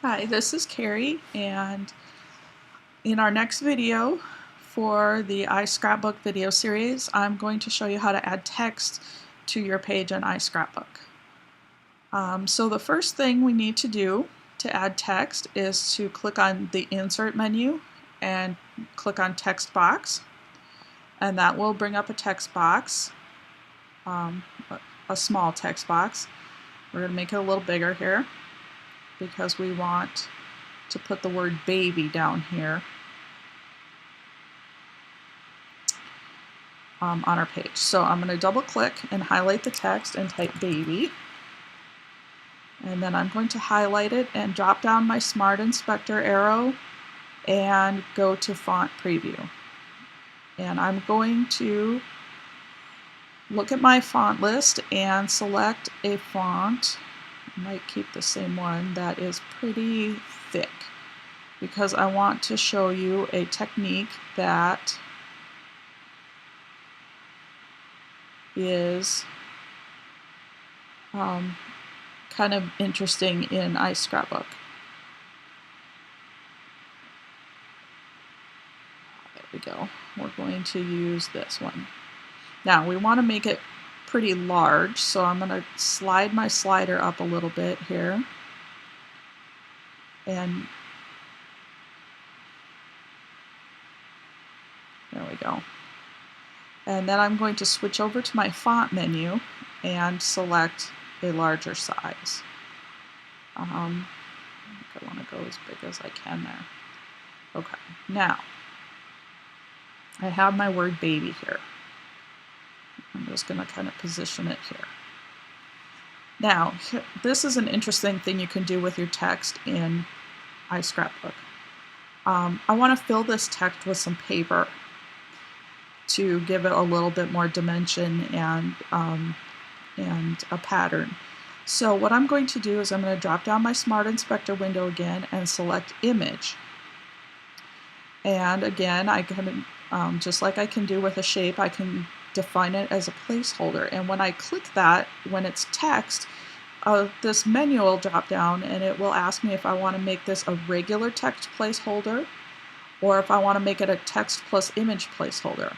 Hi, this is Carrie, and in our next video for the iScrapbook video series, I'm going to show you how to add text to your page in iScrapbook. So the first thing we need to do to add text is to click on the Insert menu and click on Text Box, and that will bring up a text box, a small text box. We're going to make it a little bigger here because we want to put the word baby down here on our page. So I'm going to double click and highlight the text and type baby. And then I'm going to highlight it and drop down my Smart Inspector arrow and go to Font Preview. And I'm going to look at my font list and select a font. I might keep the same one that is pretty thick because I want to show you a technique that is kind of interesting in iScrapbook. There we go. We're going to use this one. Now we want to make it pretty large, so I'm going to slide my slider up a little bit here, and there we go. And then I'm going to switch over to my font menu and select a larger size. I want to go as big as I can there. Okay, now I have my word baby here. I'm just going to kind of position it here. Now, this is an interesting thing you can do with your text in iScrapbook. I want to fill this text with some paper to give it a little bit more dimension and a pattern. So what I'm going to do is I'm going to drop down my Smart Inspector window again and select Image. And again, I can, just like I can do with a shape, I can define it as a placeholder. And when I click that, when it's text, this menu will drop down and it will ask me if I want to make this a regular text placeholder or if I want to make it a text plus image placeholder.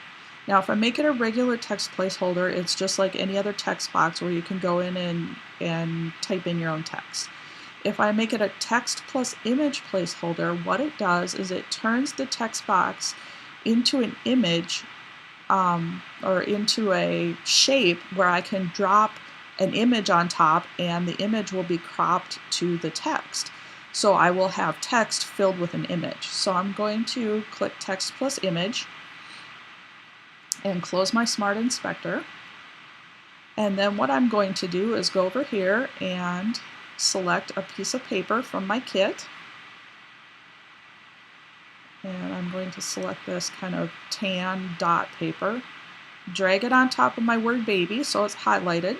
Now, if I make it a regular text placeholder, it's just like any other text box where you can go in and type in your own text. If I make it a text plus image placeholder, what it does is it turns the text box into an image or into a shape where I can drop an image on top and the image will be cropped to the text. So I will have text filled with an image. So I'm going to click Text plus Image and close my Smart Inspector. And then what I'm going to do is go over here and select a piece of paper from my kit. And I'm going to select this kind of tan dot paper, drag it on top of my word baby so it's highlighted.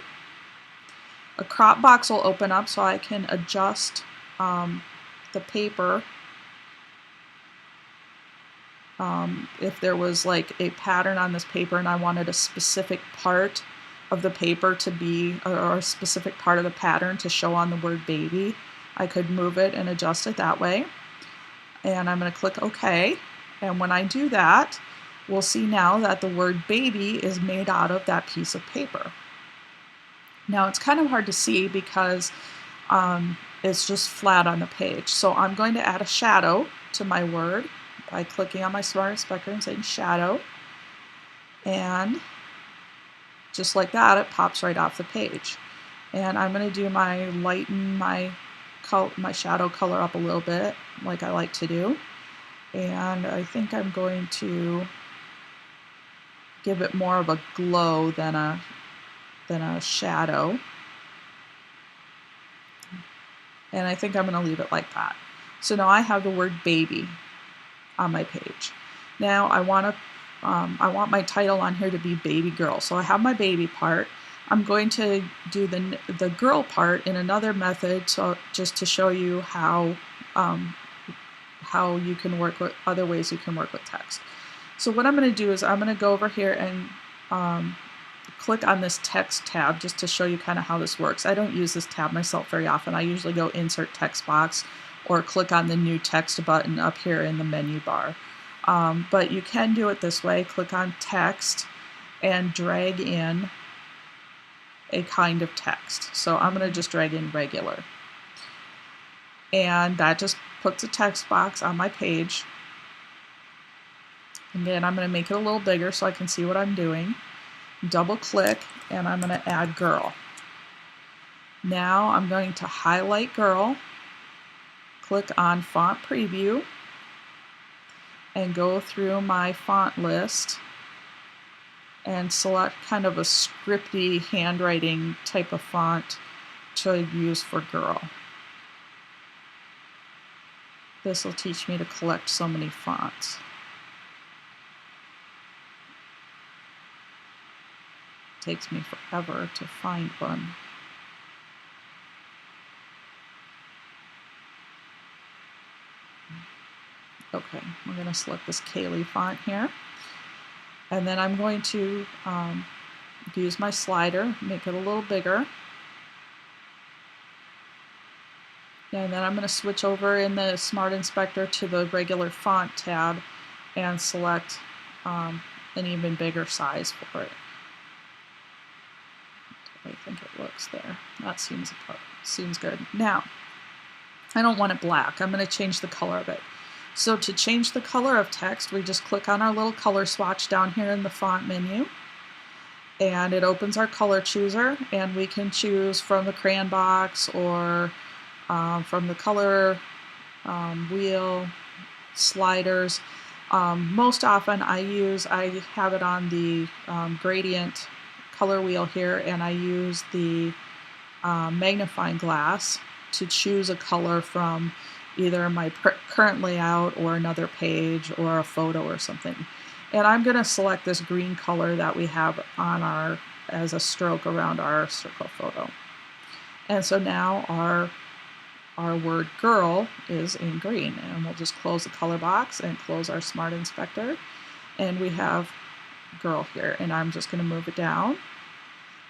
A crop box will open up so I can adjust the paper if there was like a pattern on this paper and I wanted a specific part of the paper to be, or a specific part of the pattern to show on the word baby, I could move it and adjust it that way. And I'm going to click OK, and when I do that, we'll see now that the word baby is made out of that piece of paper. Now it's kind of hard to see because it's just flat on the page, so I'm going to add a shadow to my word by clicking on my Smart Inspector and saying shadow, and just like that it pops right off the page. And I'm going to do lighten my shadow color up a little bit like I like to do, and I think I'm going to give it more of a glow than a shadow, and I think I'm going to leave it like that. So now I have the word baby on my page. Now I want my title on here to be baby girl, so I have my baby part. I'm going to do the girl part in another method, so just to show you how you can work with other ways you can work with text. So what I'm going to do is I'm going to go over here and click on this text tab just to show you kind of how this works. I don't use this tab myself very often. I usually go Insert Text Box or click on the new text button up here in the menu bar. But you can do it this way. Click on text and drag in a kind of text. So I'm going to just drag in regular. And that just puts a text box on my page. And then I'm going to make it a little bigger so I can see what I'm doing. Double click and I'm going to add girl. Now I'm going to highlight girl, click on font preview, and go through my font list and select kind of a scripty handwriting type of font to use for girl. This will teach me to collect so many fonts. It takes me forever to find one. Okay, we're going to select this Kaylee font here. And then I'm going to use my slider, make it a little bigger. And then I'm going to switch over in the Smart Inspector to the regular font tab and select an even bigger size for it. I think it looks there. That seems good. Now, I don't want it black. I'm going to change the color of it. So to change the color of text, we just click on our little color swatch down here in the font menu, and it opens our color chooser, and we can choose from the crayon box or from the color wheel, sliders. Most often I have it on the gradient color wheel here, and I use the magnifying glass to choose a color from either my current layout or another page or a photo or something. And I'm going to select this green color that we have on as a stroke around our circle photo. And so now our word girl is in green, and we'll just close the color box and close our Smart Inspector, and we have girl here. And I'm just going to move it down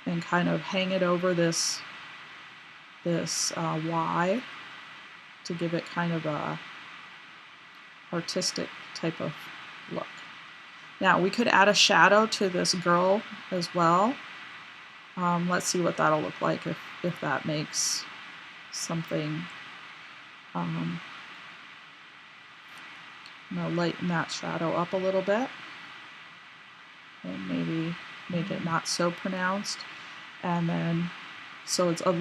and kind of hang it over this Y to give it kind of a artistic type of look. Now we could add a shadow to this girl as well. Let's see what that'll look like if that makes something. I'm going to lighten that shadow up a little bit and maybe make it not so pronounced. And then, so it's got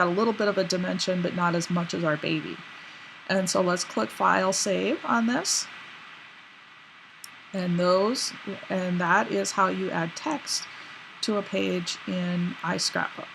a little bit of a dimension, but not as much as our baby. And so let's click File, Save on this. And that is how you add text to a page in iScrapbook.